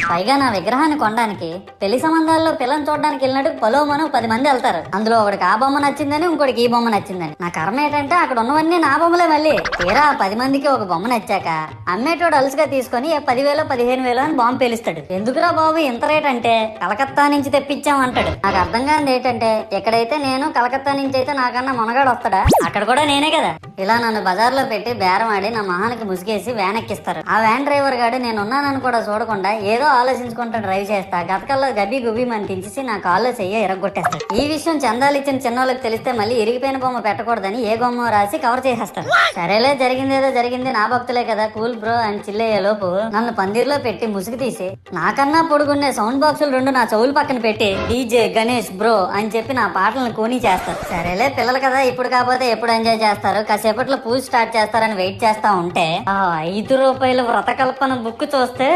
పైగా నా విగ్రహాన్ని కొనడానికి పెళ్లి సంబంధాల్లో పిల్లని చూడడానికి వెళ్ళినట్టు పలోమను 10 మంది వెళ్తారు. అందులో ఒకడికి ఆ బొమ్మ నచ్చిందని, ఇంకోటికి ఈ బొమ్మ నచ్చిందని. నా కర్మ ఏంటంటే అక్కడ ఉన్నవన్నీ నా బొమ్మలే. మళ్ళీ తీరా 10 మందికి ఒక బొమ్మ నచ్చాక అమ్మేటోడు అలుసుగా తీసుకొని 10,000 15,000 అని బాంబు పేలుస్తాడు. ఎందుకురా బాబు ఇంత రేట్ అంటే కలకత్తా నుంచి తెప్పించాం అంటాడు. నాకు అర్థం కానిది ఏంటంటే ఎక్కడైతే నేను కలకత్తా నుంచి అయితే నాకన్నా మొనగాడు వస్తాడా, అక్కడ కూడా నేనే కదా. ఇలా నన్ను బజార్లో పెట్టి బేరం ఆడి నా మొహానికి ముసుగేసి వ్యాన్ ఎక్కిస్తారు. ఆ వ్యాన్ డ్రైవర్ గాడు నేనున్నానని కూడా చూడకుండా ఏదో ఆలోచించుకుంటూ డ్రైవ్ చేస్తా గతకల్లో గబ్బి గుబ్బి అని తించేసి నా కాల్లో చెయ్యి ఎరగొట్టేస్తాడు. ఈ విషయం చందాలు ఇచ్చిన చిన్నోళ్ళకి తెలిస్తే మళ్ళీ ఇరిగిపోయిన బొమ్మ పెట్టకూడదని ఏ బొమ్మ రాసి కవర్ చేసేస్తాడు. సరేలే జరిగిందేదో జరిగింది, నా భక్తులే కదా కూల్ బ్రో అని చిల్లయ్యే లోపు నన్ను పందిర్లో పెట్టి ముసుగు తీసి నాకన్నా పొడుగున్నే సౌండ్ బాక్సులు 2 నా చెవుల పక్కన పెట్టి డీజే గణేష్ బ్రో అని చెప్పి నా పాటలను కోని చేస్తారు. సరేలే పిల్లలు కదా ఇప్పుడు కాకపోతే ఎప్పుడు ఎంజాయ్ చేస్తారు, కాసేపట్లో పూజ స్టార్ట్ చేస్తారని వెయిట్ చేస్తా ఉంటే 5 రూపాయల వ్రతకల్పన బుక్ చూస్తే